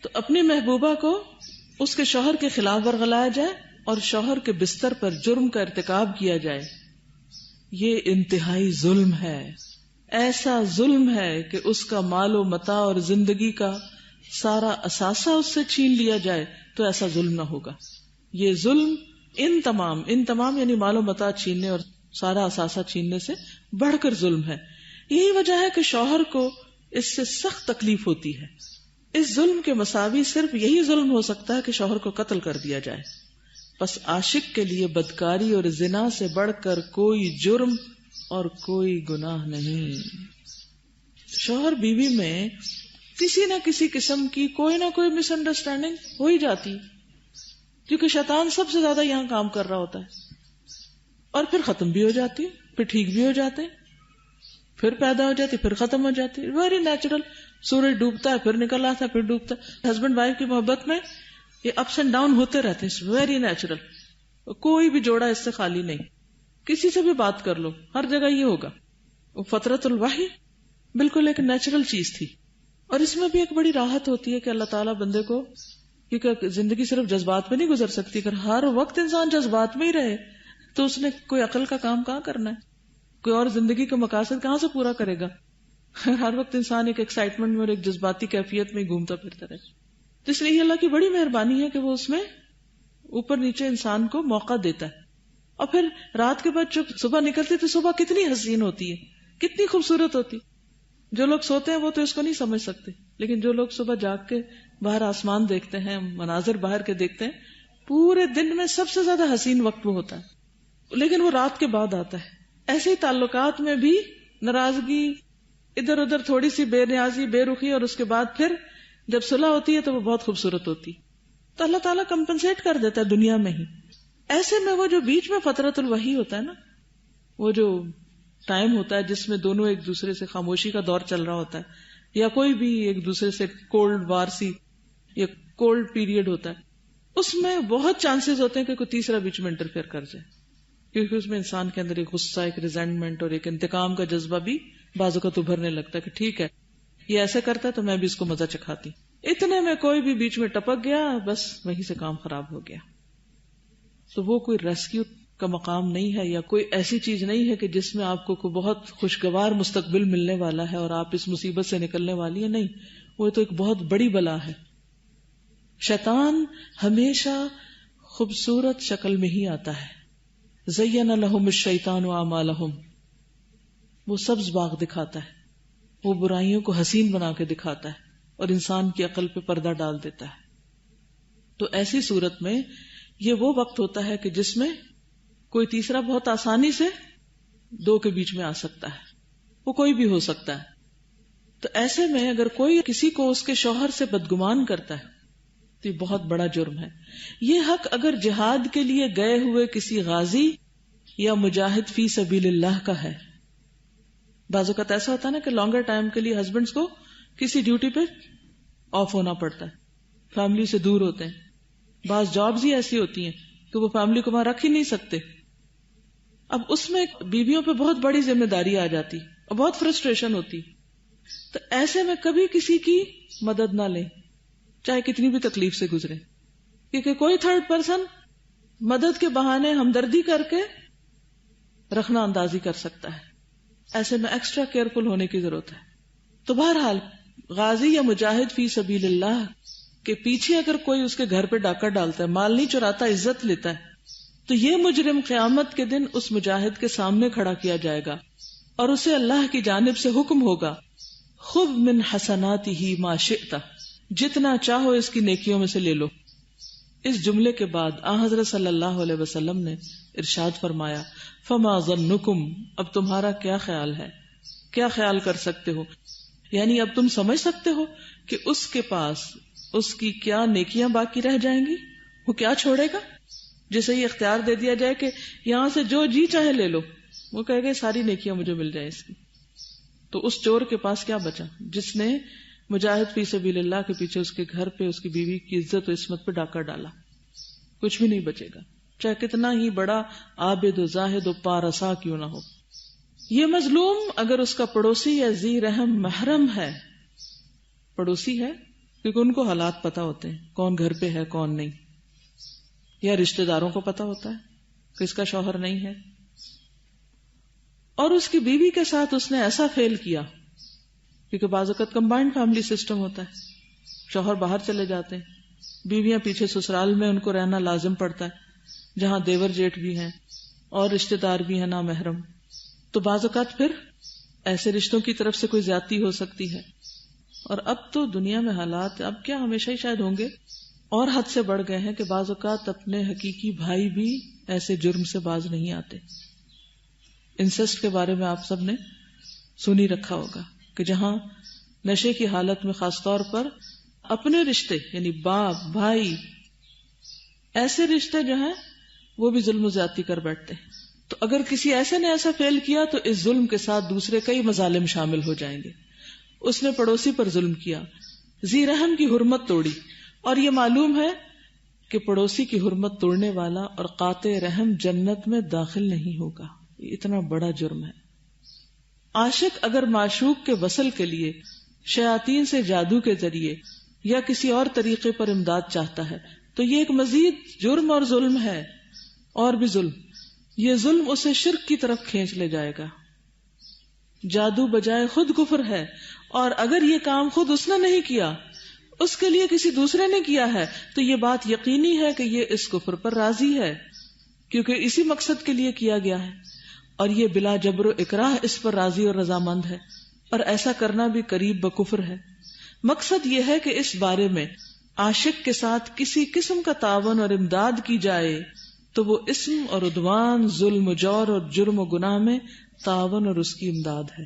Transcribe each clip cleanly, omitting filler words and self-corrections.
تو اپنی محبوبہ کو اس کے شوہر کے خلاف ورغلایا جائے اور شوہر کے بستر پر جرم کا ارتکاب کیا جائے، یہ انتہائی ظلم ہے. ایسا ظلم ہے کہ اس کا مال و متاع اور زندگی کا سارا اثاثہ اس سے چھین لیا جائے تو ایسا ظلم نہ ہوگا. یہ ظلم ان تمام یعنی مال و متاع چھیننے اور سارا اثاثہ چھیننے سے بڑھ کر ظلم ہے. یہی وجہ ہے کہ شوہر کو اس سے سخت تکلیف ہوتی ہے. اس ظلم کے مساوی صرف یہی ظلم ہو سکتا ہے کہ شوہر کو قتل کر دیا جائے. بس عاشق کے لیے بدکاری اور زنا سے بڑھ کر کوئی جرم اور کوئی گناہ نہیں. شوہر بیوی میں کسی نہ کسی قسم کی کوئی نہ کوئی مس انڈرسٹینڈنگ ہو ہی جاتی، کیونکہ شیطان سب سے زیادہ یہاں کام کر رہا ہوتا ہے، اور پھر ختم بھی ہو جاتی، پھر ٹھیک بھی ہو جاتے، پھر پیدا ہو جاتی، پھر ختم ہو جاتی. Very natural. سورج ڈوبتا ہے پھر نکل آتا ہے، پھر ڈوبتا ہے. ہسبینڈ وائف کی محبت میں یہ اپس اینڈ ڈاؤن ہوتے رہتے ہیں. Very natural. کوئی بھی جوڑا اس سے خالی نہیں. کسی سے بھی بات کر لو، ہر جگہ یہ ہوگا. وہ فطرت الوحی بالکل ایک نیچرل چیز تھی. اور اس میں بھی ایک بڑی راحت ہوتی ہے کہ اللہ تعالیٰ بندے کو، کیونکہ زندگی صرف جذبات میں نہیں گزر سکتی. اگر ہر وقت انسان جذبات میں ہی رہے تو اس نے کوئی عقل کا کام کہاں کرنا ہے، کوئی اور زندگی کا مقاصد کہاں سے پورا کرے گا. ہر وقت انسان ایک ایکسائٹمنٹ میں اور ایک جذباتی کیفیت میں گھومتا پھرتا رہے. اس لیے اللہ کی بڑی مہربانی ہے کہ وہ اس میں اوپر نیچے انسان کو موقع دیتا ہے. اور پھر رات کے بعد جب صبح نکلتی تو صبح کتنی حسین ہوتی ہے، کتنی خوبصورت ہوتی. جو لوگ سوتے ہیں وہ تو اس کو نہیں سمجھ سکتے، لیکن جو لوگ صبح جاگ کے باہر آسمان دیکھتے ہیں، مناظر باہر کے دیکھتے ہیں، پورے دن میں سب سے زیادہ حسین وقت وہ ہوتا ہے، لیکن وہ رات کے بعد آتا ہے. ایسے ہی تعلقات میں بھی ناراضگی، ادھر ادھر تھوڑی سی بے نیازی، بے رخی، اور اس کے بعد پھر جب صلح ہوتی ہے تو وہ بہت خوبصورت ہوتی. تو اللہ تعالیٰ کمپنسیٹ کر دیتا ہے دنیا میں ہی. ایسے میں وہ جو بیچ میں فطرت الوحی ہوتا ہے نا، وہ جو ٹائم ہوتا ہے جس میں دونوں ایک دوسرے سے خاموشی کا دور چل رہا ہوتا ہے، یا کوئی بھی ایک دوسرے سے کولڈ وار سی یا کولڈ پیریڈ ہوتا ہے، اس میں بہت چانسز ہوتے ہیں کہ کوئی تیسرا بیچ میں انٹرفیئر کر جائے، کیونکہ اس میں انسان کے اندر ایک غصہ، ایک ریزینٹمنٹ اور ایک انتقام کا جذبہ بھی بعض اوقات ابھرنے لگتا ہے کہ ٹھیک ہے یہ ایسے کرتا ہے تو میں بھی اس کو مزہ چکھاتی. اتنے میں کوئی بھی بیچ میں ٹپک گیا، بس وہیں سے کام خراب ہو گیا. تو وہ کوئی ریسکیو کا مقام نہیں ہے، یا کوئی ایسی چیز نہیں ہے کہ جس میں آپ کو کوئی بہت خوشگوار مستقبل ملنے والا ہے اور آپ اس مصیبت سے نکلنے والی ہے. نہیں، وہ تو ایک بہت بڑی بلا ہے. شیطان ہمیشہ خوبصورت شکل میں ہی آتا ہے. زین لہم الشیطان اعمالہم، وہ سبز باغ دکھاتا ہے، وہ برائیوں کو حسین بنا کے دکھاتا ہے اور انسان کی عقل پہ پردہ ڈال دیتا ہے. تو ایسی صورت میں یہ وہ وقت ہوتا ہے کہ جس میں کوئی تیسرا بہت آسانی سے دو کے بیچ میں آ سکتا ہے، وہ کوئی بھی ہو سکتا ہے. تو ایسے میں اگر کوئی کسی کو اس کے شوہر سے بدگمان کرتا ہے تو یہ بہت بڑا جرم ہے. یہ حق اگر جہاد کے لیے گئے ہوئے کسی غازی یا مجاہد فی سبیل اللہ کا ہے. بعض اوقات ایسا ہوتا ہے نا کہ لانگر ٹائم کے لیے ہسبینڈز کو کسی ڈیوٹی پہ آف ہونا پڑتا ہے، فیملی سے دور ہوتے ہیں. بعض جابز ہی ایسی ہوتی ہیں کہ وہ فیملی کو وہاں رکھ ہی نہیں سکتے. اب اس میں بیویوں پہ بہت بڑی ذمہ داری آ جاتی اور بہت فرسٹریشن ہوتی. تو ایسے میں کبھی کسی کی مدد نہ لیں، چاہے کتنی بھی تکلیف سے گزرے، کیونکہ کوئی تھرڈ پرسن مدد کے بہانے ہمدردی کر کے رخنہ اندازی کر سکتا ہے. ایسے میں ایکسٹرا کیئرفل ہونے کی ضرورت ہے. تو بہرحال غازی یا مجاہد فی سبیل اللہ کے پیچھے اگر کوئی اس کے گھر پہ ڈاکہ ڈالتا ہے، مال نہیں چراتا، عزت لیتا ہے، تو یہ مجرم قیامت کے دن اس مجاہد کے سامنے کھڑا کیا جائے گا اور اسے اللہ کی جانب سے حکم ہوگا، خذ من حسناتہ ما شئت، جتنا چاہو اس کی نیکیوں میں سے لے لو. اس جملے کے بعد حضرت صلی اللہ علیہ وسلم نے ارشاد فرمایا، فما ظنکم، اب تمہارا کیا خیال ہے، کیا خیال کر سکتے ہو، یعنی اب تم سمجھ سکتے ہو کہ اس کے پاس اس کی کیا نیکیاں باقی رہ جائیں گی، وہ کیا چھوڑے گا. جسے یہ اختیار دے دیا جائے کہ یہاں سے جو جی چاہے لے لو، وہ کہے گا ساری نیکیاں مجھے مل جائیں اس کی. تو اس چور کے پاس کیا بچا جس نے مجاہد فی سبیل اللہ کے پیچھے اس کے گھر پہ اس کی بیوی کی عزت و عصمت پہ ڈاکہ ڈالا. کچھ بھی نہیں بچے گا، چاہے کتنا ہی بڑا عابد و زاہد و پارسا کیوں نہ ہو. یہ مظلوم اگر اس کا پڑوسی یا ذی رحم محرم ہے، پڑوسی ہے کیونکہ ان کو حالات پتا ہوتے ہیں، کون گھر پہ ہے کون نہیں، یا رشتہ داروں کو پتا ہوتا ہے کہ اس کا شوہر نہیں ہے، اور اس کی بیوی کے ساتھ اس نے ایسا فیل کیا، کیونکہ بعض اوقات کمبائنڈ فیملی سسٹم ہوتا ہے، شوہر باہر چلے جاتے ہیں، بیویاں پیچھے سسرال میں ان کو رہنا لازم پڑتا ہے، جہاں دیور جیٹھ بھی ہیں اور رشتہ دار بھی ہیں نامحرم، تو بعض اوقات پھر ایسے رشتوں کی طرف سے کوئی زیادتی ہو سکتی ہے. اور اب تو دنیا میں حالات اب کیا ہمیشہ ہی شاید ہوں گے اور حد سے بڑھ گئے ہیں کہ بعض اوقات اپنے حقیقی بھائی بھی ایسے جرم سے باز نہیں آتے. انسسٹ کے بارے میں آپ سب نے سنی رکھا ہوگا کہ جہاں نشے کی حالت میں خاص طور پر اپنے رشتے یعنی باپ بھائی ایسے رشتے جو ہیں وہ بھی ظلم و زیادتی کر بیٹھتے ہیں. تو اگر کسی ایسے نے ایسا فیل کیا تو اس ظلم کے ساتھ دوسرے کئی مظالم شامل ہو جائیں گے. اس نے پڑوسی پر ظلم کیا، ذی رحم کی حرمت توڑی، اور یہ معلوم ہے کہ پڑوسی کی حرمت توڑنے والا اور قاطع رحم جنت میں داخل نہیں ہوگا. یہ اتنا بڑا جرم ہے. عاشق اگر معشوق کے وصل کے لیے شیاطین سے جادو کے ذریعے یا کسی اور طریقے پر امداد چاہتا ہے تو یہ ایک مزید جرم اور ظلم ہے. اور بھی ظلم، یہ ظلم اسے شرک کی طرف کھینچ لے جائے گا. جادو بجائے خود کفر ہے، اور اگر یہ کام خود اس نے نہیں کیا، اس کے لیے کسی دوسرے نے کیا ہے، تو یہ بات یقینی ہے کہ یہ اس کفر پر راضی ہے، کیونکہ اسی مقصد کے لیے کیا گیا ہے، اور یہ بلا جبر و اکراہ اس پر راضی اور رضامند ہے، اور ایسا کرنا بھی قریب بکفر ہے. مقصد یہ ہے کہ اس بارے میں عاشق کے ساتھ کسی قسم کا تعاون اور امداد کی جائے تو وہ اسم اور عدوان، ظلم و جور اور جرم و گناہ میں تعاون اور اس کی امداد ہے.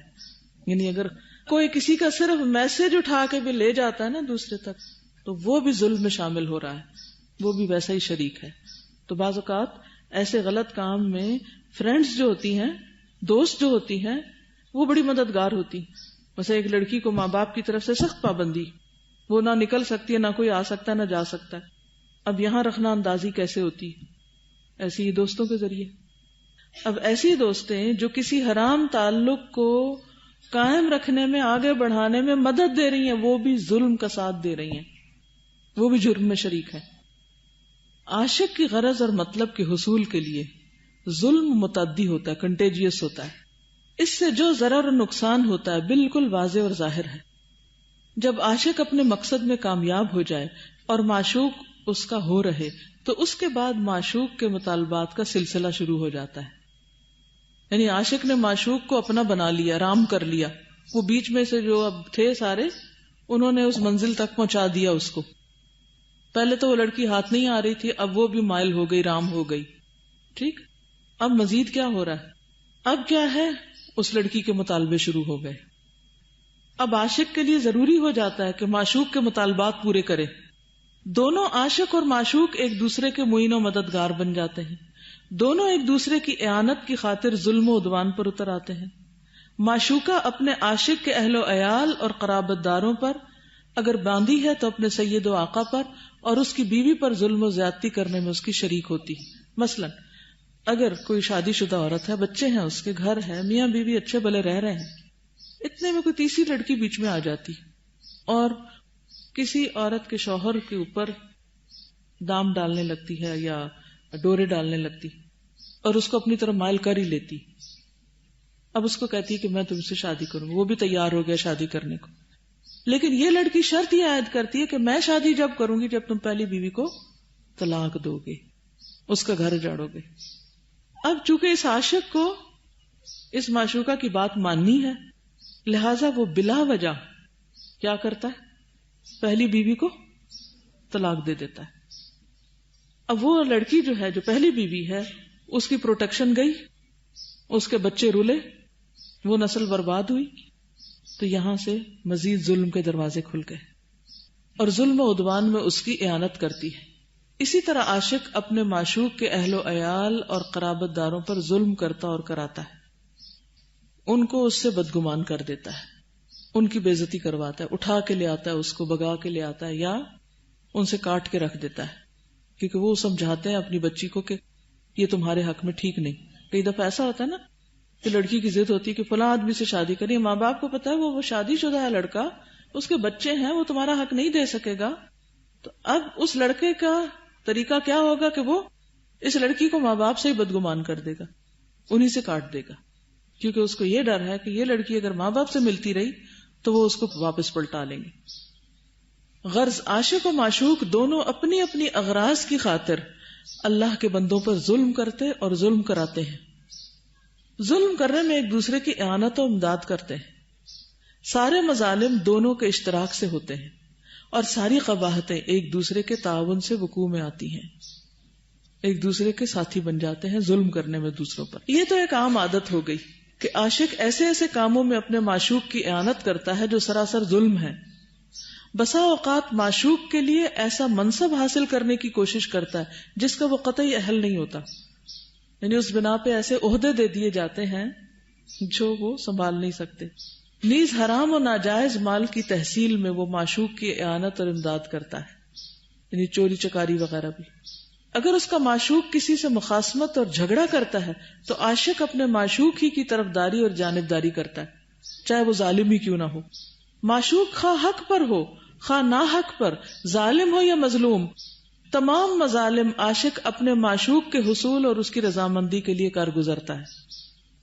یعنی اگر کوئی کسی کا صرف میسج اٹھا کے بھی لے جاتا ہے نا دوسرے تک، تو وہ بھی ظلم میں شامل ہو رہا ہے، وہ بھی ویسا ہی شریک ہے. تو بعض اوقات ایسے غلط کام میں فرینڈز جو ہوتی ہیں، دوست جو ہوتی ہیں، وہ بڑی مددگار ہوتی. ویسے ایک لڑکی کو ماں باپ کی طرف سے سخت پابندی، وہ نہ نکل سکتی ہے، نہ کوئی آ سکتا ہے، نہ جا سکتا ہے. اب یہاں رکھنا اندازی کیسے ہوتی؟ ایسی ہی دوستوں کے ذریعے. اب ایسی دوستیں جو کسی حرام تعلق کو قائم رکھنے میں، آگے بڑھانے میں مدد دے رہی ہیں، وہ بھی ظلم کا ساتھ دے رہی ہیں، وہ بھی جرم میں شریک ہے. عاشق کی غرض اور مطلب کے حصول کے لیے ظلم متعدی ہوتا ہے، کنٹیجیس ہوتا ہے. اس سے جو ضرر اور نقصان ہوتا ہے بالکل واضح اور ظاہر ہے. جب عاشق اپنے مقصد میں کامیاب ہو جائے اور معشوق اس کا ہو رہے تو اس کے بعد معشوق کے مطالبات کا سلسلہ شروع ہو جاتا ہے. یعنی عاشق نے معشوق کو اپنا بنا لیا، رام کر لیا. وہ بیچ میں سے جو اب تھے سارے، انہوں نے اس منزل تک پہنچا دیا اس کو. پہلے تو وہ لڑکی ہاتھ نہیں آ رہی تھی، اب وہ بھی مائل ہو گئی، رام ہو گئی. ٹھیک، اب مزید کیا ہو رہا ہے؟ اب کیا ہے؟ اس لڑکی کے مطالبے شروع ہو گئے. اب عاشق کے لیے ضروری ہو جاتا ہے کہ معشوق کے مطالبات پورے کرے. دونوں عاشق اور معشوق ایک دوسرے کے معین و مددگار بن جاتے ہیں. دونوں ایک دوسرے کی اعانت کی خاطر ظلم و عدوان پر اتر آتے ہیں. معشوقہ اپنے عاشق کے اہل و عیال اور قرابت داروں پر، اگر باندھی ہے تو اپنے سید و آقا پر، اور اس کی بیوی پر ظلم و زیادتی کرنے میں اس کی شریک ہوتی. مثلا اگر کوئی شادی شدہ عورت ہے، بچے ہیں، اس کے گھر ہے، میاں بیوی اچھے بھلے رہ رہے ہیں، اتنے میں کوئی تیسری لڑکی بیچ میں آ جاتی اور کسی عورت کے شوہر کے اوپر دام ڈالنے لگتی ہے یا ڈورے ڈالنے لگتی اور اس کو اپنی طرف مائل کر ہی لیتی. اب اس کو کہتی ہے کہ میں تم سے شادی کروں، وہ بھی تیار ہو گیا شادی کرنے کو، لیکن یہ لڑکی شرط یہ عائد کرتی ہے کہ میں شادی جب کروں گی جب تم پہلی بیوی کو طلاق دو گے، اس کا گھر جاڑو گے. اب چونکہ اس عاشق کو اس معشوقہ کی بات ماننی ہے، لہذا وہ بلا وجہ کیا کرتا ہے؟ پہلی بیوی کو طلاق دے دیتا ہے. اب وہ لڑکی جو ہے، جو پہلی بیوی ہے، اس کی پروٹیکشن گئی، اس کے بچے رولے، وہ نسل برباد ہوئی. تو یہاں سے مزید ظلم کے دروازے کھل گئے اور ظلم و عدوان میں اس کی اعانت کرتی ہے. اسی طرح عاشق اپنے معشوق کے اہل و عیال اور قرابت داروں پر ظلم کرتا اور کراتا ہے. ان کو اس سے بدگمان کر دیتا ہے، ان کی بے عزتی کرواتا ہے، اٹھا کے لے آتا ہے، اس کو بگا کے لے آتا ہے، یا ان سے کاٹ کے رکھ دیتا ہے، کیونکہ وہ سمجھاتے ہیں اپنی بچی کو کہ یہ تمہارے حق میں ٹھیک نہیں. کئی دفعہ ایسا ہوتا ہے نا کہ لڑکی کی ضد ہوتی ہے کہ فلاں آدمی سے شادی کریے، ماں باپ کو پتا ہے وہ شادی شدہ ہے لڑکا، اس کے بچے ہیں، وہ تمہارا حق نہیں دے سکے گا. تو اب اس لڑکے کا طریقہ کیا ہوگا کہ وہ اس لڑکی کو ماں باپ سے ہی بدگمان کر دے گا، انہی سے کاٹ دے گا، کیونکہ اس کو یہ ڈر ہے کہ یہ لڑکی اگر ماں باپ سے ملتی رہی تو وہ اس کو واپس پلٹا لیں گے. غرض عاشق و معشوق دونوں اپنی اپنی اغراض کی خاطر اللہ کے بندوں پر ظلم کرتے اور ظلم کراتے ہیں. ظلم کرنے میں ایک دوسرے کی اعانت و امداد کرتے ہیں. سارے مظالم دونوں کے اشتراک سے ہوتے ہیں اور ساری قباحتیں ایک دوسرے کے تعاون سے وقوع میں آتی ہیں. ایک دوسرے کے ساتھی بن جاتے ہیں ظلم کرنے میں دوسروں پر. یہ تو ایک عام عادت ہو گئی کہ عاشق ایسے ایسے کاموں میں اپنے معشوق کی اعانت کرتا ہے جو سراسر ظلم ہے. بسا اوقات معشوق کے لیے ایسا منصب حاصل کرنے کی کوشش کرتا ہے جس کا وہ قطعی اہل نہیں ہوتا، یعنی اس بنا پہ ایسے عہدے دے دیے جاتے ہیں جو وہ سنبھال نہیں سکتے. نیز حرام و ناجائز مال کی تحصیل میں وہ معشوق کی اعانت اور امداد کرتا ہے، یعنی چوری چکاری وغیرہ بھی. اگر اس کا معشوق کسی سے مخاصمت اور جھگڑا کرتا ہے تو عاشق اپنے معشوق ہی کی طرفداری اور جانبداری کرتا ہے، چاہے وہ ظالم ہی کیوں نہ ہو. معشوق خواہ حق پر ہو خواہ نا حق پر، ظالم ہو یا مظلوم، تمام مظالم عاشق اپنے معشوق کے حصول اور اس کی رضامندی کے لیے کار گزرتا ہے.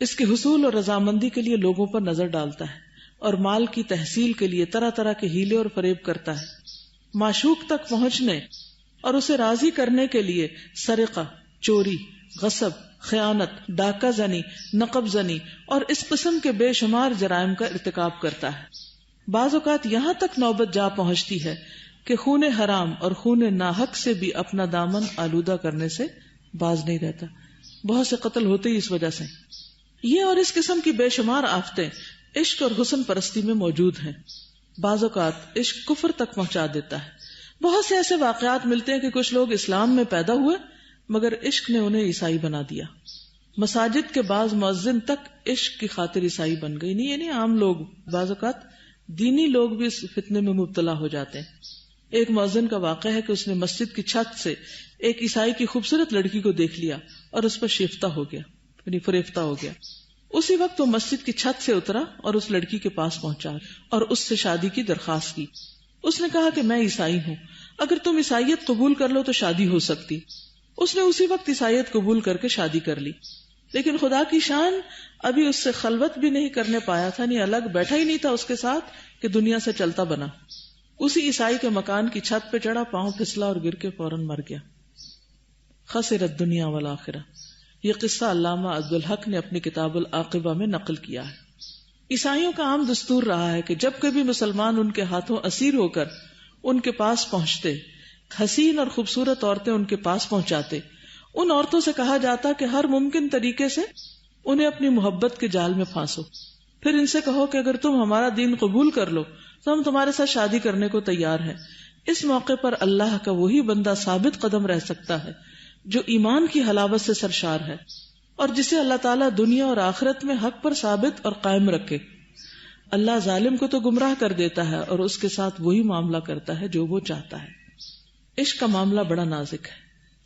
اس کے حصول اور رضامندی کے لیے لوگوں پر نظر ڈالتا ہے اور مال کی تحصیل کے لیے طرح طرح کے ہیلے اور فریب کرتا ہے. معشوق تک پہنچنے اور اسے راضی کرنے کے لیے سرقہ، چوری، غصب، خیانت، ڈاکہ زنی، نقب زنی اور اس قسم کے بے شمار جرائم کا ارتکاب کرتا ہے. بعض اوقات یہاں تک نوبت جا پہنچتی ہے کہ خون حرام اور خون ناحق سے بھی اپنا دامن آلودہ کرنے سے باز نہیں رہتا. بہت سے قتل ہوتے ہی اس وجہ سے. یہ اور اس قسم کی بے شمار آفتیں عشق اور حسن پرستی میں موجود ہیں. بعض اوقات عشق کفر تک پہنچا دیتا ہے. بہت سے ایسے واقعات ملتے ہیں کہ کچھ لوگ اسلام میں پیدا ہوئے مگر عشق نے انہیں عیسائی بنا دیا. مساجد کے بعض مؤذن تک عشق کی خاطر عیسائی بن گئی. نہیں، یعنی عام لوگ، بعض اوقات دینی لوگ بھی اس فتنے میں مبتلا ہو جاتے ہیں. ایک مؤذن کا واقعہ ہے کہ اس نے مسجد کی چھت سے ایک عیسائی کی خوبصورت لڑکی کو دیکھ لیا اور اس پر شیفتہ ہو گیا، یعنی فریفتہ ہو گیا. اسی وقت وہ مسجد کی چھت سے اترا اور اس لڑکی کے پاس پہنچا اور اس سے شادی کی درخواست کی. اس نے کہا کہ میں عیسائی ہوں، اگر تم عیسائیت قبول کر لو تو شادی ہو سکتی. اس نے اسی وقت عیسائیت قبول کر کے شادی کر لی. لیکن خدا کی شان ابھی اس سے خلوت بھی نہیں کرنے پایا تھا، نہیں الگ بیٹھا ہی نہیں تھا اس کے ساتھ کہ دنیا سے چلتا بنا. اسی عیسائی کے مکان کی چھت پہ چڑھا، پاؤں پھسلا اور گر کے فوراً مر گیا. خسرت دنیا والآخرہ. یہ قصہ علامہ عبدالحق نے اپنی کتاب العاقبہ میں نقل کیا ہے. عیسائیوں کا عام دستور رہا ہے کہ جب کبھی مسلمان ان کے ہاتھوں اسیر ہو کر ان کے پاس پہنچتے، حسین اور خوبصورت عورتیں ان کے پاس پہنچاتے، ان عورتوں سے کہا جاتا کہ ہر ممکن طریقے سے انہیں اپنی محبت کے جال میں پھانسو. پھر ان سے کہو کہ اگر تم ہمارا دین قبول کر لو تو ہم تمہارے ساتھ شادی کرنے کو تیار ہیں. اس موقع پر اللہ کا وہی بندہ ثابت قدم رہ سکتا ہے جو ایمان کی حلاوت سے سرشار ہے اور جسے اللہ تعالیٰ دنیا اور آخرت میں حق پر ثابت اور قائم رکھے. اللہ ظالم کو تو گمراہ کر دیتا ہے اور اس کے ساتھ وہی معاملہ کرتا ہے جو وہ چاہتا ہے. عشق کا معاملہ بڑا نازک ہے.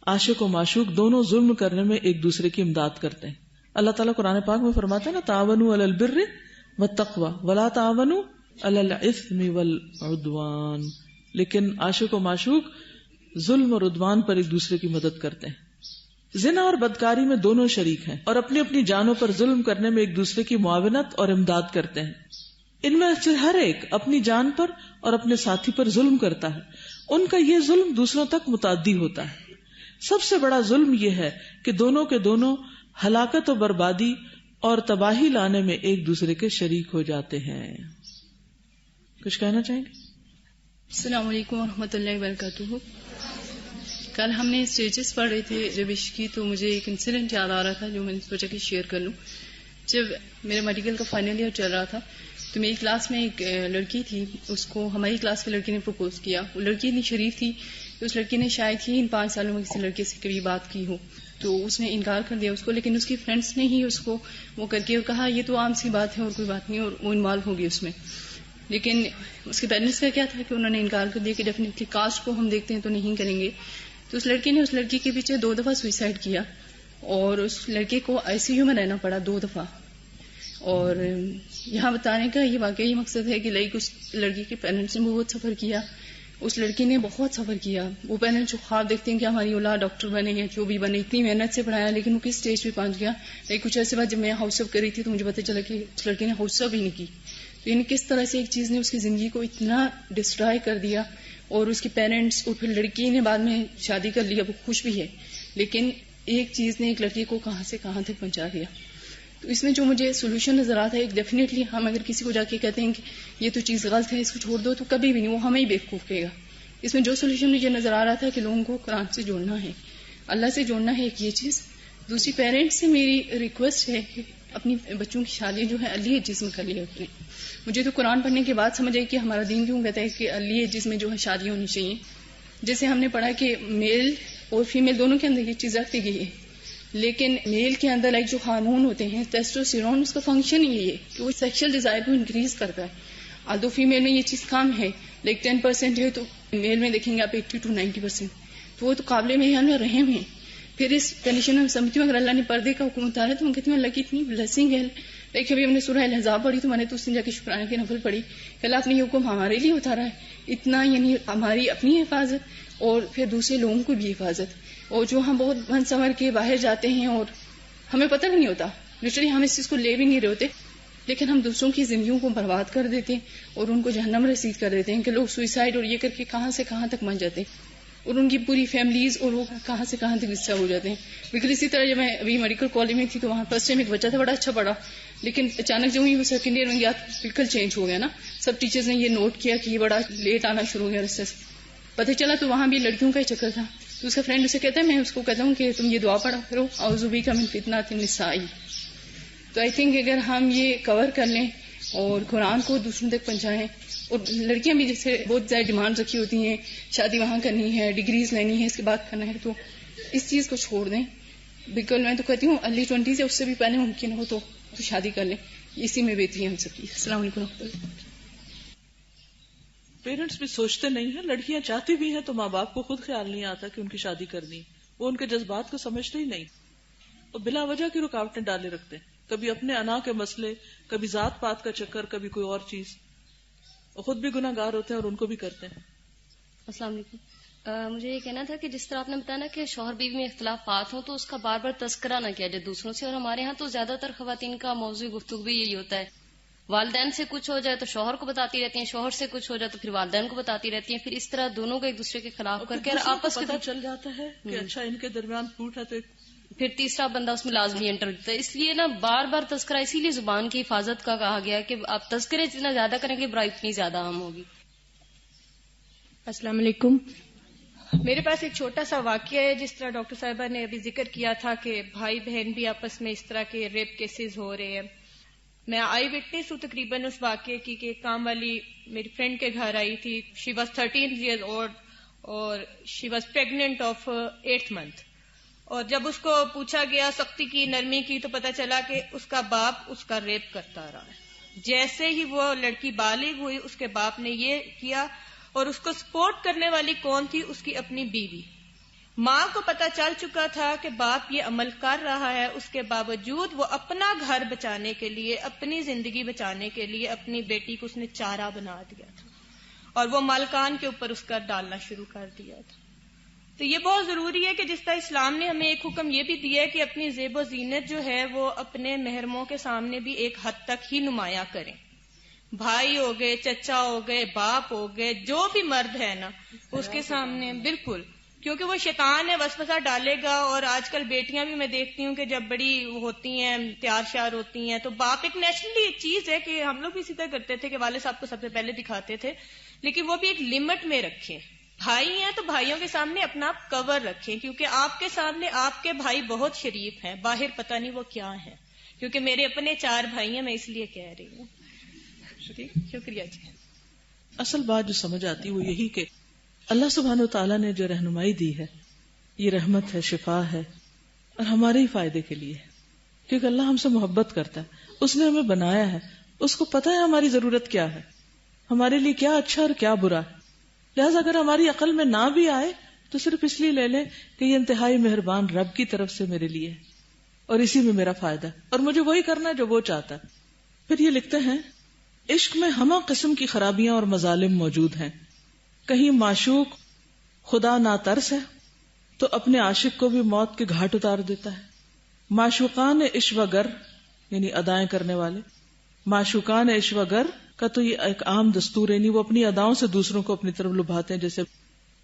عاشق و معشوق دونوں ظلم کرنے میں ایک دوسرے کی امداد کرتے ہیں. اللہ تعالیٰ قرآن پاک میں فرماتا ہے نا، تعاونوا علی البر والتقوی ولا تعاونوا علی الاثم والعدوان. لیکن عاشق و معشوق ظلم اور عدوان پر ایک دوسرے کی مدد کرتے ہیں. زنا اور بدکاری میں دونوں شریک ہیں اور اپنی اپنی جانوں پر ظلم کرنے میں ایک دوسرے کی معاونت اور امداد کرتے ہیں. ان میں سے ہر ایک اپنی جان پر اور اپنے ساتھی پر ظلم کرتا ہے. ان کا یہ ظلم دوسروں تک متعدی ہوتا ہے. سب سے بڑا ظلم یہ ہے کہ دونوں کے دونوں ہلاکت و بربادی اور تباہی لانے میں ایک دوسرے کے شریک ہو جاتے ہیں. کچھ کہنا چاہیں گے؟ السلام علیکم ورحمۃ اللہ وبرکاتہ. کل ہم نے اسٹیجز پڑھ رہے تھے جب عشق کی، تو مجھے ایک انسیڈنٹ یاد آ رہا تھا جو میں نے سوچا کہ شیئر کر لوں. جب میرا میڈیکل کا فائنل ایئر چل رہا تھا تو میری کلاس میں ایک لڑکی تھی، اس کو ہماری کلاس کی لڑکی نے پرپوز کیا. وہ لڑکی اتنی شریف تھی کہ اس لڑکی نے شاید ہی ان 5 سالوں میں کسی لڑکے سے کبھی بات کی ہو، تو اس نے انکار کر دیا اس کو. لیکن اس کی فرینڈس نے ہی اس کو وہ کر کے کہا یہ تو عام سی بات ہے اور کوئی بات نہیں، اور وہ انوالو ہوگی اس میں. لیکن اس کے پیرنٹس کا کیا تھا کہ انہوں نے انکار کر دیا کہ ڈیفینیٹلی کاسٹ کو ہم دیکھتے ہیں تو نہیں کریں گے. تو اس لڑکی نے اس لڑکی کے پیچھے 2 دفعہ سوئسائڈ کیا اور اس لڑکے کو ICU میں رہنا پڑا 2 دفعہ. اور یہاں بتانے کا یہ واقعی مقصد ہے کہ اس لڑکی کے پیرنٹس نے بہت سفر کیا، اس لڑکی نے بہت سفر کیا. وہ پیرنٹس جو خواب دیکھتے ہیں کہ ہماری اولاد ڈاکٹر بنے یا جو بھی بنے، اتنی محنت سے پڑھایا، لیکن وہ کس اسٹیج پہ پہنچ گیا. لیکن کچھ عرصے بعد جب میں ہاؤس اپ کر رہی تھی تو مجھے پتہ چلا کہ اس لڑکی نے ہاؤس اپ ہی نہیں کی. تو یعنی کس طرح سے ایک چیز نے اس کی زندگی کو اتنا ڈسٹرائے کر دیا. اور اس کے پیرنٹس اور پھر لڑکی نے بعد میں شادی کر لیا، وہ خوش بھی ہے، لیکن ایک چیز نے ایک لڑکی کو کہاں سے کہاں تک پہنچا دیا. تو اس میں جو مجھے سولوشن نظر آتا ہے، ایک ڈیفینیٹلی ہم اگر کسی کو جا کے کہتے ہیں کہ یہ تو چیز غلط ہے، اس کو چھوڑ دو، تو کبھی بھی نہیں، وہ ہمیں ہی بیوقوف کہے گا. اس میں جو سولوشن مجھے نظر آ رہا تھا کہ لوگوں کو قرآن سے جوڑنا ہے، اللہ سے جوڑنا ہے، ایک یہ چیز. دوسری پیرنٹس سے میری ریکویسٹ ہے کہ اپنی بچوں کی شادی جو ہے ارلی ایجز میں کر لیا کریں. مجھے تو قرآن پڑھنے کے بعد سمجھ آئی کہ ہمارا دین کیوں کہتا ہے کہ ارلی ایجز میں جو ہے شادی ہونی چاہیے. جیسے ہم نے پڑھا کہ میل اور فیمیل دونوں کے اندر یہ چیز رکھتی گئی ہے، لیکن میل کے اندر جو ہارمون ہوتے ہیں ٹیسٹوسٹیرون، اس کا فنکشن یہ ہے کہ وہ سیکشل ڈیزائر کو انکریز کرتا ہے. آلدو فیمیل میں یہ چیز کم ہے، لیکن 10% ہے، تو میل میں دیکھیں گے آپ 80 to 90%. تو وہ تو قابل میں ہم رحم ہیں. پھر اس کنڈیشن میں سمجھتی ہوں اگر اللہ نے پردے کا حکم اتارا تو ہم کہتے ہیں اللہ کی اتنی بلیسنگ ہے. لیکن ابھی ہم نے سورہ الاحزاب پڑھی تو میں نے تو اس دن جا کے شکرانے کی نفل پڑھی کہ اللہ اپنے یہ حکم ہمارے لیے اتارا ہے اتنا، یعنی ہماری اپنی حفاظت اور پھر دوسرے لوگوں کو بھی حفاظت. اور جو ہم بہت بن سنور کے باہر جاتے ہیں اور ہمیں پتہ بھی نہیں ہوتا، لٹرلی ہم اس چیز کو لے بھی نہیں رہے ہوتے، لیکن ہم دوسروں کی زندگیوں کو برباد کر دیتے ہیں اور ان کو جہنم رسید کر دیتے ہیں کہ لوگ سوئسائڈ اور یہ کر کے کہاں سے کہاں تک بن جاتے ہیں، اور ان کی پوری فیملیز اور وہ کہاں سے کہاں تک ڈسٹرب ہو جاتے ہیں. بالکل اسی طرح جب میں ابھی میڈیکل کالج میں تھی تو وہاں فرسٹ ٹائم ایک بچہ تھا بڑا اچھا پڑھا، لیکن اچانک جو وہ سیکنڈ ایئر میں گیا بالکل چینج ہو گیا نا. سب ٹیچرز نے یہ نوٹ کیا کہ یہ بڑا لیٹ آنا شروع ہو گیا رستے سے. پتہ چلا تو وہاں بھی لڑکیوں کا ہی چکر تھا. تو اس کا فرینڈ اسے کہتا ہے، میں اس کو کہتا ہوں کہ تم یہ دعا پڑھا کرو اعوذ بک من فتنۃ النساء. تو آئی تھنک اگر ہم یہ کور کر لیں اور قرآن کو دوسروں تک پہنچائیں، اور لڑکیاں بھی جیسے بہت زیادہ ڈیمانڈ رکھی ہوتی ہیں، شادی وہاں کرنی ہے، ڈگریز لینی ہے، اس کے بعد کرنا ہے، تو اس چیز کو چھوڑ دیں. بالکل میں تو کہتی ہوں ارلی 20 سے اس سے بھی پہلے ممکن ہو تو شادی کر لیں، اسی میں بہتری ہے ہم سب کی. السلام علیکم. پیرنٹس بھی سوچتے نہیں ہیں، لڑکیاں چاہتی بھی ہیں تو ماں باپ کو خود خیال نہیں آتا کہ ان کی شادی کرنی، وہ ان کے جذبات کو سمجھتے ہی نہیں اور بلا وجہ کی رکاوٹیں ڈالے رکھتے ہیں، کبھی اپنے انا کے مسئلے، کبھی ذات پات کا چکر، کبھی کوئی اور چیز، اور خود بھی گناہ گار ہوتے ہیں اور ان کو بھی کرتے ہیں. السلام علیکم. مجھے یہ کہنا تھا کہ جس طرح آپ نے بتایا نا کہ شوہر بیوی میں اختلافات ہوں تو اس کا بار بار تذکرہ نہ کیا جائے دوسروں سے، اور ہمارے ہاں تو زیادہ تر خواتین کا موضوع گفتگو بھی یہی ہوتا ہے، والدین سے کچھ ہو جائے تو شوہر کو بتاتی رہتی ہیں، شوہر سے کچھ ہو جائے تو پھر والدین کو بتاتی رہتی ہیں، پھر اس طرح دونوں کو ایک دوسرے کے خلاف کر کے آپس میں پتہ چل جاتا ہے کہ اچھا ان کے درمیان پھوٹ ہے تو پھر تیسرا بندہ اس میں لازمی انٹر ہوتا ہے. اس لیے نا بار بار تذکرہ، اسی لیے زبان کی حفاظت کا کہا گیا کہ آپ تذکرے جتنا زیادہ کریں گے برائی اتنی زیادہ عام ہوگی. السلام علیکم. میرے پاس ایک چھوٹا سا واقعہ ہے. جس طرح ڈاکٹر صاحبہ نے ابھی ذکر کیا تھا کہ بھائی بہن بھی آپس میں اس طرح کے ریپ کیسز ہو رہے ہیں، میں آئی وٹنس ہوں تقریباً اس واقعے کی کہ ایک کام والی میری فرینڈ کے گھر آئی تھی. شی واز 13 ایئرز اولڈ اور she was pregnant of 8th month. اور جب اس کو پوچھا گیا، سختی کی، نرمی کی، تو پتا چلا کہ اس کا باپ اس کا ریپ کرتا رہا ہے. جیسے ہی وہ لڑکی بالغ ہوئی اس کے باپ نے یہ کیا، اور اس کو سپورٹ کرنے والی کون تھی؟ اس کی اپنی بیوی. ماں کو پتا چل چکا تھا کہ باپ یہ عمل کر رہا ہے، اس کے باوجود وہ اپنا گھر بچانے کے لیے، اپنی زندگی بچانے کے لیے اپنی بیٹی کو اس نے چارہ بنا دیا تھا اور وہ مالکان کے اوپر اس کا ڈالنا شروع کر دیا تھا. تو یہ بہت ضروری ہے کہ جس طرح اسلام نے ہمیں ایک حکم یہ بھی دیا ہے کہ اپنی زیب و زینت جو ہے وہ اپنے محرموں کے سامنے بھی ایک حد تک ہی نمایاں کریں. بھائی ہو گئے، چچا ہو گئے، باپ ہو گئے، جو بھی مرد ہے نا اس کے سامنے بالکل، کیونکہ وہ شیطان ہے، وسوسہ ڈالے گا. اور آج کل بیٹیاں بھی میں دیکھتی ہوں کہ جب بڑی ہوتی ہیں، تیار شیار ہوتی ہیں، تو باپ ایک نیچرلی ایک چیز ہے کہ ہم لوگ بھی اسی طرح کرتے تھے کہ والد صاحب کو سب سے پہلے دکھاتے تھے، لیکن وہ بھی ایک لمٹ میں رکھیں. بھائی ہیں تو بھائیوں کے سامنے اپنا آپ کور رکھیں، کیونکہ آپ کے سامنے آپ کے بھائی بہت شریف ہیں، باہر پتہ نہیں وہ کیا ہیں. کیونکہ میرے اپنے 4 بھائی ہیں، میں اس لیے کہہ رہی ہوں. شکریہ جی. اصل بات جو سمجھ آتی وہ یہی کہ اللہ سبحانہ وتعالیٰ نے جو رہنمائی دی ہے یہ رحمت ہے، شفا ہے، اور ہمارے ہی فائدے کے لیے ہے. کیونکہ اللہ ہم سے محبت کرتا ہے، اس نے ہمیں بنایا ہے، اس کو پتہ ہے ہماری ضرورت کیا ہے، ہمارے لیے کیا اچھا اور کیا برا. لہٰذا اگر ہماری عقل میں نہ بھی آئے تو صرف اس لیے لے لیں کہ یہ انتہائی مہربان رب کی طرف سے میرے لیے ہے اور اسی میں میرا فائدہ ہے اور مجھے وہی کرنا ہے جو وہ چاہتا ہے. پھر یہ لکھتے ہیں عشق میں ہمہ قسم کی خرابیاں اور مظالم موجود ہیں. کہیں معشوق خدا ناترس ہے تو اپنے عاشق کو بھی موت کے گھاٹ اتار دیتا ہے. معشوقان عشوگر یعنی ادائیں کرنے والے، معشوقان عشوگر کا تو یہ ایک عام دستور ہے، یعنی وہ اپنی اداؤں سے دوسروں کو اپنی طرف لبھاتے ہیں، جیسے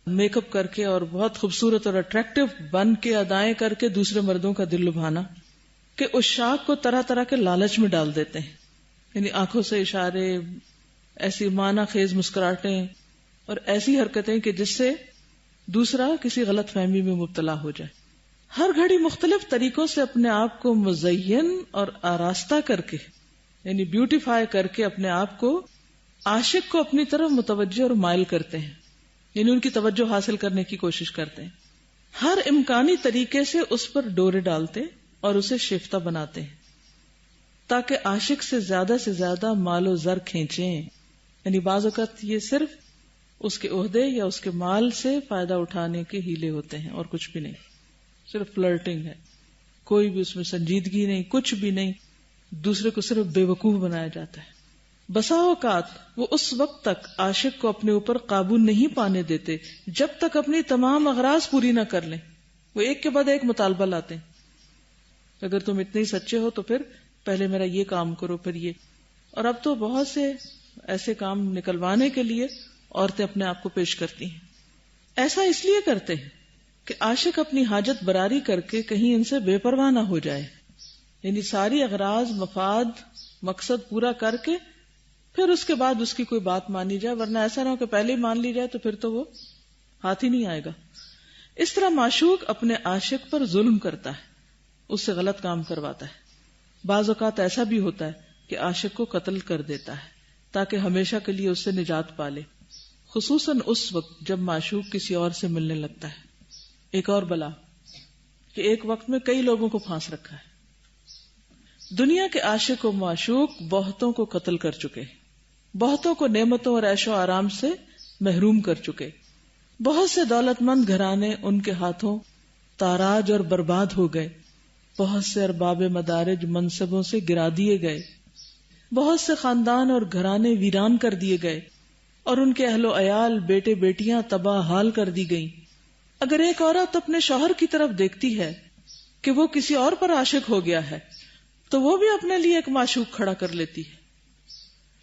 میک اپ کر کے اور بہت خوبصورت اور اٹریکٹیو بن کے ادائیں کر کے دوسرے مردوں کا دل لبھانا، کہ عشاق کو طرح طرح کے لالچ میں ڈال دیتے ہیں، یعنی آنکھوں سے اشارے، ایسی معنی خیز مسکراہٹیں اور ایسی حرکتیں کہ جس سے دوسرا کسی غلط فہمی میں مبتلا ہو جائے. ہر گھڑی مختلف طریقوں سے اپنے آپ کو مزین اور آراستہ کر کے، یعنی بیوٹیفائی کر کے اپنے آپ کو عاشق کو اپنی طرف متوجہ اور مائل کرتے ہیں، یعنی ان کی توجہ حاصل کرنے کی کوشش کرتے ہیں. ہر امکانی طریقے سے اس پر ڈورے ڈالتے اور اسے شیفتہ بناتے ہیں تاکہ عاشق سے زیادہ مال و زر کھینچیں. یعنی بعض اوقات یہ صرف اس کے عہدے یا اس کے مال سے فائدہ اٹھانے کے ہیلے ہوتے ہیں اور کچھ بھی نہیں، صرف فلرٹنگ ہے، کوئی بھی اس میں سنجیدگی نہیں، کچھ بھی نہیں، دوسرے کو صرف بے وقوف بنایا جاتا ہے. بسا اوقات وہ اس وقت تک عاشق کو اپنے اوپر قابو نہیں پانے دیتے جب تک اپنی تمام اغراض پوری نہ کر لیں. وہ ایک کے بعد ایک مطالبہ لاتے ہیں، اگر تم اتنے ہی سچے ہو تو پھر پہلے میرا یہ کام کرو، پھر یہ. اور اب تو بہت سے ایسے کام نکلوانے کے لیے عورتیں اپنے آپ کو پیش کرتی ہیں. ایسا اس لیے کرتے ہیں کہ عاشق اپنی حاجت براری کر کے کہیں ان سے بے پرواہ نہ ہو جائے، یعنی ساری اغراض مفاد مقصد پورا کر کے پھر اس کے بعد اس کی کوئی بات مانی جائے، ورنہ ایسا نہ ہو کہ پہلے ہی مان لی جائے تو پھر تو وہ ہاتھ ہی نہیں آئے گا. اس طرح معشوق اپنے عاشق پر ظلم کرتا ہے، اس سے غلط کام کرواتا ہے. بعض اوقات ایسا بھی ہوتا ہے کہ عاشق کو قتل کر دیتا ہے تاکہ ہمیشہ کے لیے اس سے نجات پالے، خصوصاً اس وقت جب معشوق کسی اور سے ملنے لگتا ہے. ایک اور بلا کہ ایک وقت میں کئی لوگوں کو پھانس رکھا ہے. دنیا کے عاشق و معشوق بہتوں کو قتل کر چکے، بہتوں کو نعمتوں اور عیش و آرام سے محروم کر چکے. بہت سے دولت مند گھرانے ان کے ہاتھوں تاراج اور برباد ہو گئے. بہت سے ارباب مدارج منصبوں سے گرا دیے گئے. بہت سے خاندان اور گھرانے ویران کر دیے گئے اور ان کے اہل و عیال بیٹے بیٹیاں تباہ حال کر دی گئیں. اگر ایک عورت اپنے شوہر کی طرف دیکھتی ہے کہ وہ کسی اور پر عاشق ہو گیا ہے تو وہ بھی اپنے لیے ایک معشوق کھڑا کر لیتی ہے،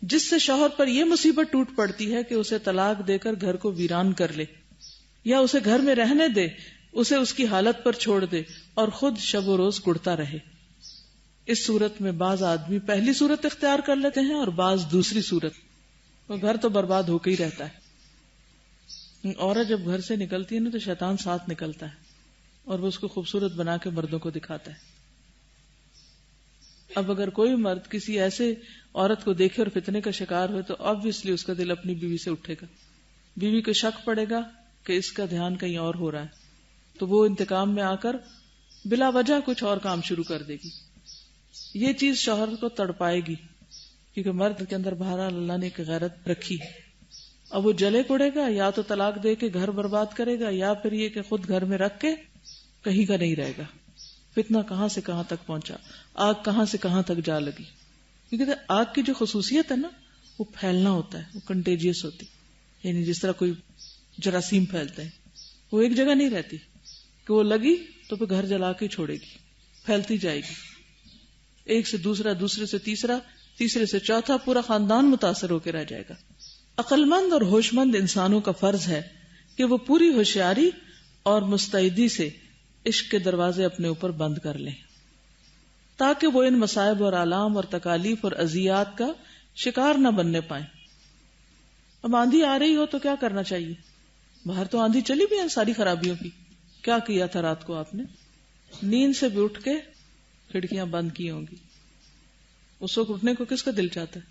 جس سے شوہر پر یہ مصیبت ٹوٹ پڑتی ہے کہ اسے طلاق دے کر گھر کو ویران کر لے، یا اسے گھر میں رہنے دے، اسے اس کی حالت پر چھوڑ دے اور خود شب و روز کڑتا رہے. اس صورت میں بعض آدمی پہلی صورت اختیار کر لیتے ہیں اور بعض دوسری صورت. وہ گھر تو برباد ہو کے ہی رہتا ہے. عورت جب گھر سے نکلتی ہے نا تو شیطان ساتھ نکلتا ہے اور وہ اس کو خوبصورت بنا کے مردوں کو دکھاتا ہے. اب اگر کوئی مرد کسی ایسے عورت کو دیکھے اور فتنے کا شکار ہوئے تو obviously اس کا دل اپنی بیوی سے اٹھے گا. بیوی کو شک پڑے گا کہ اس کا دھیان کہیں اور ہو رہا ہے تو وہ انتقام میں آ کر بلا وجہ کچھ اور کام شروع کر دے گی. یہ چیز شوہر کو تڑپائے گی کیونکہ مرد کے اندر بہرحال اللہ نے ایک غیرت رکھی. اب وہ جلے پڑے گا، یا تو طلاق دے کے گھر برباد کرے گا یا پھر یہ کہ خود گھر میں رکھ کے کہیں کا نہیں رہے گا. فتنہ کہاں سے کہاں تک پہنچا، آگ کہاں سے کہاں تک جا لگی. کیونکہ آگ کی جو خصوصیت ہے نا وہ پھیلنا ہوتا ہے، وہ کنٹیجیس ہوتی، یعنی جس طرح کوئی جراثیم پھیلتے ہیں، وہ ایک جگہ نہیں رہتی کہ وہ لگی تو پھر گھر جلا کے چھوڑے گی، پھیلتی جائے گی، ایک سے دوسرا، دوسرے سے تیسرا، تیسرے سے چوتھا، پورا خاندان متاثر ہو کے رہ جائے گا. عقل مند اور ہوش مند انسانوں کا فرض ہے کہ وہ پوری ہوشیاری اور مستعدی سے عشق کے دروازے اپنے اوپر بند کر لیں تاکہ وہ ان مصائب اور آلام اور تکالیف اور اذیات کا شکار نہ بننے پائیں. اب آندھی آ رہی ہو تو کیا کرنا چاہیے؟ باہر تو آندھی چلی بھی ہے ساری خرابیوں کی. کیا کیا تھا رات کو آپ نے؟ نیند سے بھی اٹھ کے کھڑکیاں بند کی ہوں گی. اس وقت اٹھنے کو کس کا دل چاہتا ہے؟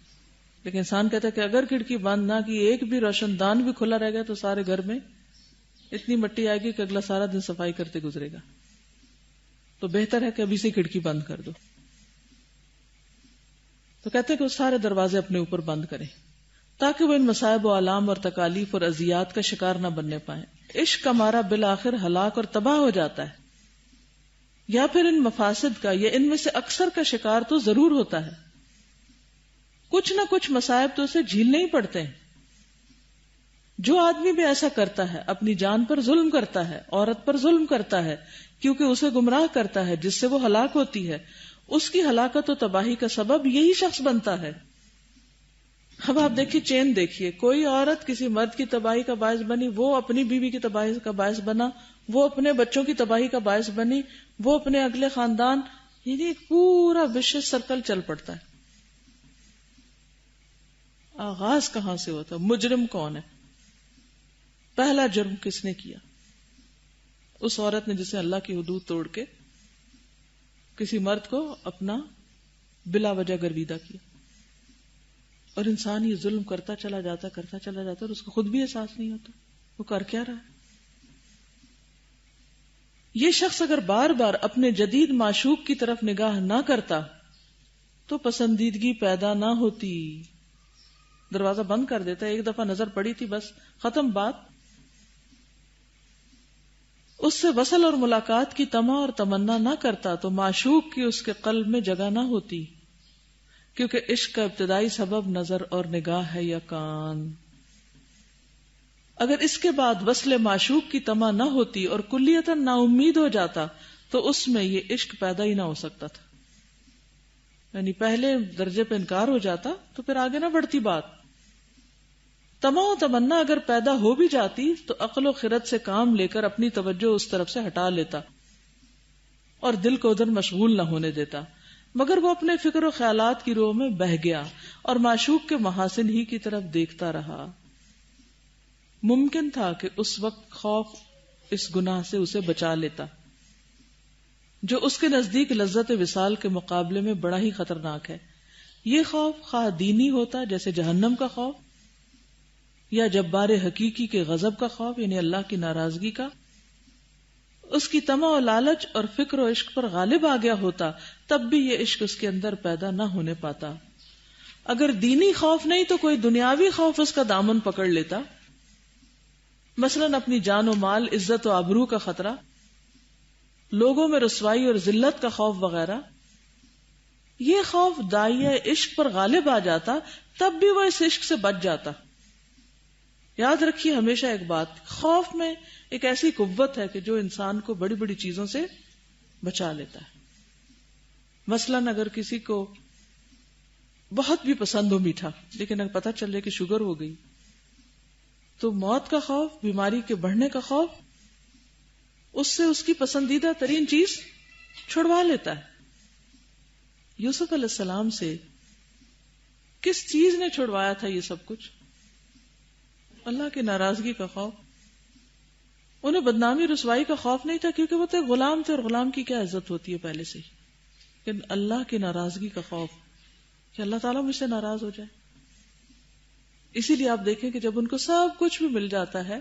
لیکن انسان کہتا ہے کہ اگر کھڑکی بند نہ کی، ایک بھی روشن دان بھی کھلا رہ گیا تو سارے گھر میں اتنی مٹی آئے گی کہ اگلا سارا دن صفائی کرتے گزرے گا. تو بہتر ہے کہ ابھی سے کھڑکی بند کر دو. تو کہتے ہیں کہ وہ سارے دروازے اپنے اوپر بند کریں تاکہ وہ ان مصائب و آلام اور تکالیف اور اذیات کا شکار نہ بننے پائیں. عشق کا مارا بالآخر ہلاک اور تباہ ہو جاتا ہے، یا پھر ان مفاسد کا یا ان میں سے اکثر کا شکار تو ضرور ہوتا ہے. کچھ نہ کچھ مصائب تو اسے جھیلنے ہی پڑتے ہیں. جو آدمی بھی ایسا کرتا ہے، اپنی جان پر ظلم کرتا ہے، عورت پر ظلم کرتا ہے کیونکہ اسے گمراہ کرتا ہے جس سے وہ ہلاک ہوتی ہے، اس کی ہلاکت و تباہی کا سبب یہی شخص بنتا ہے. اب آپ دیکھیے، چین دیکھیے، کوئی عورت کسی مرد کی تباہی کا باعث بنی، وہ اپنی بیوی کی تباہی کا باعث بنا، وہ اپنے بچوں کی تباہی کا باعث بنی، وہ اپنے اگلے خاندان، یعنی ایک پورا وشیس سرکل چل پڑتا ہے. آغاز کہاں سے ہوتا؟ مجرم کون ہے؟ پہلا جرم کس نے کیا؟ اس عورت نے جسے اللہ کی حدود توڑ کے کسی مرد کو اپنا بلا وجہ گرویدہ کیا. اور انسان یہ ظلم کرتا چلا جاتا اور اس کو خود بھی احساس نہیں ہوتا وہ کر کیا رہا ہے. یہ شخص اگر بار بار اپنے جدید معشوق کی طرف نگاہ نہ کرتا تو پسندیدگی پیدا نہ ہوتی. دروازہ بند کر دیتا، ایک دفعہ نظر پڑی تھی، بس ختم بات. اس سے وصل اور ملاقات کی طمع اور تمنا نہ کرتا تو معشوق کی اس کے قلب میں جگہ نہ ہوتی، کیونکہ عشق کا ابتدائی سبب نظر اور نگاہ ہے یا کان. اگر اس کے بعد وصل معشوق کی طمع نہ ہوتی اور کلیتاً نا امید ہو جاتا تو اس میں یہ عشق پیدا ہی نہ ہو سکتا تھا. یعنی پہلے درجے پہ انکار ہو جاتا تو پھر آگے نہ بڑھتی بات. طمع و تمنا اگر پیدا ہو بھی جاتی تو عقل و خرد سے کام لے کر اپنی توجہ اس طرف سے ہٹا لیتا اور دل کو ادھر مشغول نہ ہونے دیتا، مگر وہ اپنے فکر و خیالات کی رو میں بہہ گیا اور معشوق کے محاسن ہی کی طرف دیکھتا رہا. ممکن تھا کہ اس وقت خوف اس گناہ سے اسے بچا لیتا جو اس کے نزدیک لذت وصال کے مقابلے میں بڑا ہی خطرناک ہے. یہ خوف خواہ دینی ہوتا جیسے جہنم کا خوف، یا جبار حقیقی کے غضب کا خوف یعنی اللہ کی ناراضگی کا. اس کی طمع و لالچ اور فکر و عشق پر غالب آ گیا ہوتا تب بھی یہ عشق اس کے اندر پیدا نہ ہونے پاتا. اگر دینی خوف نہیں تو کوئی دنیاوی خوف اس کا دامن پکڑ لیتا، مثلاً اپنی جان و مال، عزت و آبرو کا خطرہ، لوگوں میں رسوائی اور ذلت کا خوف وغیرہ. یہ خوف داعیہ عشق پر غالب آ جاتا تب بھی وہ اس عشق سے بچ جاتا. یاد رکھیے ہمیشہ ایک بات، خوف میں ایک ایسی قوت ہے کہ جو انسان کو بڑی بڑی چیزوں سے بچا لیتا ہے. مثلاً اگر کسی کو بہت بھی پسند ہو میٹھا، لیکن اگر پتہ چل جائے کہ شوگر ہو گئی تو موت کا خوف، بیماری کے بڑھنے کا خوف اس سے اس کی پسندیدہ ترین چیز چھڑوا لیتا ہے. یوسف علیہ السلام سے کس چیز نے چھڑوایا تھا یہ سب کچھ؟ اللہ کی ناراضگی کا خوف. انہیں بدنامی رسوائی کا خوف نہیں تھا کیونکہ وہ تو غلام تھے اور غلام کی کیا عزت ہوتی ہے پہلے سے ہی. لیکن اللہ کی ناراضگی کا خوف کہ اللہ تعالیٰ مجھ سے ناراض ہو جائے. اسی لیے آپ دیکھیں کہ جب ان کو سب کچھ بھی مل جاتا ہے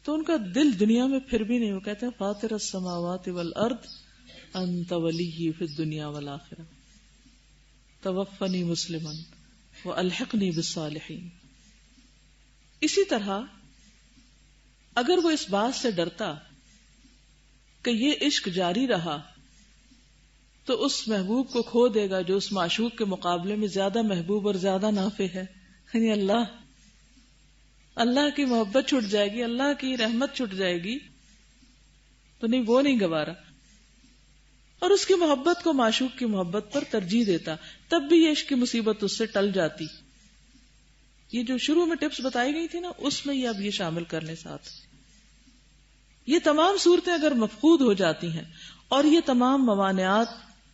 تو ان کا دل دنیا میں پھر بھی نہیں. وہ کہتے ہیں فاطر السماوات والارض انت ولی فی الدنیا والآخرہ توفنی مسلما والحقنی بالصالحین. اسی طرح اگر وہ اس بات سے ڈرتا کہ یہ عشق جاری رہا تو اس محبوب کو کھو دے گا جو اس معشوق کے مقابلے میں زیادہ محبوب اور زیادہ نافع ہے، یعنی اللہ کی محبت چھٹ جائے گی، اللہ کی رحمت چھٹ جائے گی، تو نہیں، وہ نہیں گوارا. اور اس کی محبت کو معشوق کی محبت پر ترجیح دیتا، تب بھی یہ عشق کی مصیبت اس سے ٹل جاتی. یہ جو شروع میں ٹپس بتائی گئی تھی نا، اس میں یہ اب یہ شامل کرنے ساتھ یہ تمام صورتیں اگر مفقود ہو جاتی ہیں اور یہ تمام موانعات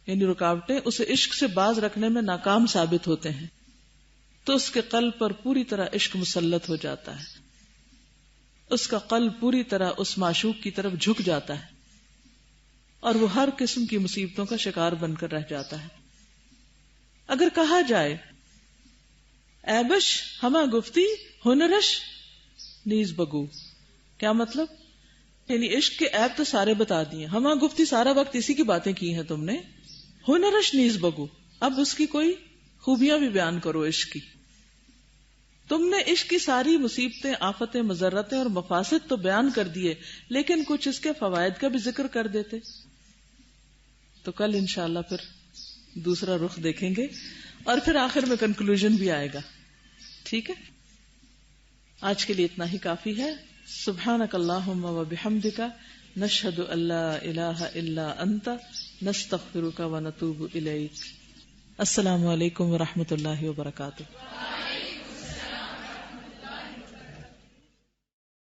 یعنی رکاوٹیں اسے عشق سے باز رکھنے میں ناکام ثابت ہوتے ہیں تو اس کے قلب پر پوری طرح عشق مسلط ہو جاتا ہے. اس کا قلب پوری طرح اس معشوق کی طرف جھک جاتا ہے اور وہ ہر قسم کی مصیبتوں کا شکار بن کر رہ جاتا ہے. اگر کہا جائے ایبش ہما گفتی ہنرش نیز بگو، کیا مطلب؟ یعنی عشق کے عیب تو سارے بتا دیے، ہما گفتی سارا وقت اسی کی باتیں کی ہیں تم نے، ہنرش نیز بگو اب اس کی کوئی خوبیاں بھی بیان کرو عشق کی. تم نے عشق کی ساری مصیبتیں، آفتیں، مضرتیں اور مفاسد تو بیان کر دیے، لیکن کچھ اس کے فوائد کا بھی ذکر کر دیتے. تو کل انشاءاللہ پھر دوسرا رخ دیکھیں گے اور پھر آخر میں کنکلوژن بھی آئے گا. ٹھیک ہے، آج کے لیے اتنا ہی کافی ہے. سبحانک اللہم و بحمدک، نشہد ان لا الہ الا انت، نستغفرک و نتوب الیک. السلام علیکم و رحمۃ اللہ وبرکاتہ.